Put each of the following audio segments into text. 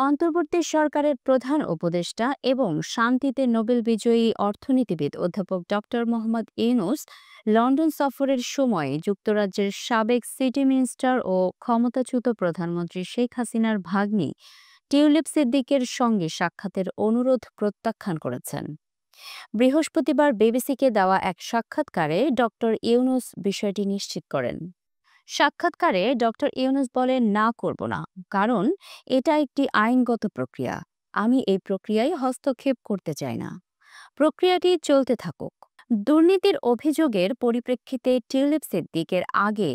অন্তর্বর্তী সরকারের প্রধান উপদেষ্টা এবং শান্তিতে নোবেল বিজয়ী অর্থনীতিবিদ অধ্যাপক ডক্টর মোহাম্মদ ইউনূস লন্ডন সফরের সময় যুক্তরাজ্যের সাবেক সিটি মিনিস্টার ও ক্ষমতাচ্যুত প্রধানমন্ত্রী শেখ হাসিনার ভাগ্নি টিউলিপ সিদ্দিকের সঙ্গে সাক্ষাতের অনুরোধ প্রত্যাখ্যান করেছেন। বৃহস্পতিবার বিবিসিকে দেওয়া এক সাক্ষাৎকারে ডক্টর ইউনূস বিষয়টি নিশ্চিত করেন। সাক্ষাৎকারে ডক্টর ইউনূস বলেন, না করব না, কারণ এটা একটি আইনগত প্রক্রিয়া। আমি এই প্রক্রিয়ায় হস্তক্ষেপ করতে চাই না। প্রক্রিয়াটি চলতে থাকুক। দুর্নীতির অভিযোগের পরিপ্রেক্ষিতে টিউলিপ সিদ্দিকের আগে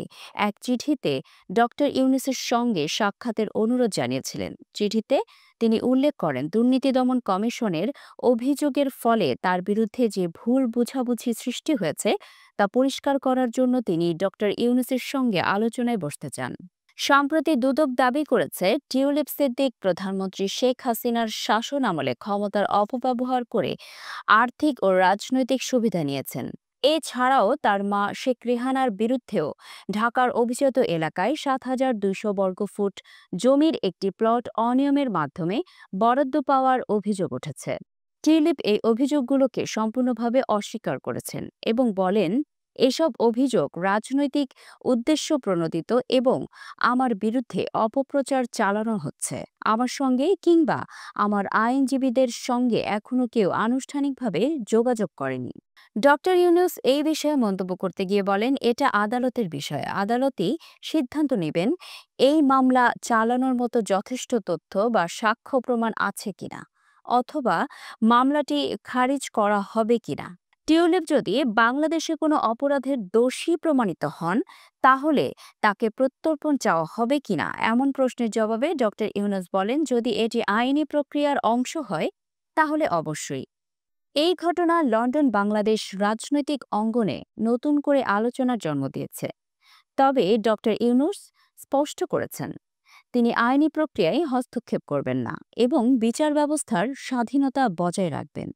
এক চিঠিতে ডক্টর ইউনূসের সঙ্গে সাক্ষাতের অনুরোধ জানিয়েছিলেন। চিঠিতে তিনি উল্লেখ করেন, দুর্নীতি দমন কমিশনের অভিযোগের ফলে তার বিরুদ্ধে যে ভুল বোঝাবুঝি সৃষ্টি হয়েছে তা পরিষ্কার করার জন্য তিনি ডক্টর ইউনূসের সঙ্গে আলোচনায় বসতে চান। সম্প্রতি দুদক দাবি করেছে, টিউলিপ সিদ্দিক প্রধানমন্ত্রী শেখ হাসিনার শাসন আমলে ক্ষমতার অপব্যবহার করে আর্থিক ও রাজনৈতিক সুবিধা নিয়েছেন। এছাড়াও তার মা শেখ রেহানার বিরুদ্ধেও ঢাকার অভিজাত এলাকায় ৭,২০০ বর্গফুট জমির একটি প্লট অনিয়মের মাধ্যমে বরাদ্দ পাওয়ার অভিযোগ উঠেছে। টিউলিপ এই অভিযোগগুলোকে সম্পূর্ণভাবে অস্বীকার করেছেন এবং বলেন, এসব অভিযোগ রাজনৈতিক উদ্দেশ্য প্রণোদিত এবং আমার বিরুদ্ধে অপপ্রচার চালানো হচ্ছে। আমার সঙ্গে কিংবা আমার আইনজীবীদের সঙ্গে এখনো কেউ আনুষ্ঠানিকভাবে যোগাযোগ করেনি। ডক্টর ইউনূস এই বিষয়ে মন্তব্য করতে গিয়ে বলেন, এটা আদালতের বিষয়। আদালতই সিদ্ধান্ত নেবেন এই মামলা চালানোর মতো যথেষ্ট তথ্য বা সাক্ষ্য প্রমাণ আছে কিনা, অথবা মামলাটি খারিজ করা হবে কিনা। টিউলিপ যদি বাংলাদেশে কোনো অপরাধের দোষী প্রমাণিত হন, তাহলে তাকে প্রত্যর্পণ চাওয়া হবে কিনা এমন প্রশ্নের জবাবে ডক্টর ইউনূস বলেন, যদি এটি আইনি প্রক্রিয়ার অংশ হয় তাহলে অবশ্যই। এই ঘটনা লন্ডন বাংলাদেশ রাজনৈতিক অঙ্গনে নতুন করে আলোচনার জন্ম দিয়েছে। তবে ডক্টর ইউনূস স্পষ্ট করেছেন, তিনি আইনি প্রক্রিয়ায় হস্তক্ষেপ করবেন না এবং বিচার ব্যবস্থার স্বাধীনতা বজায় রাখবেন।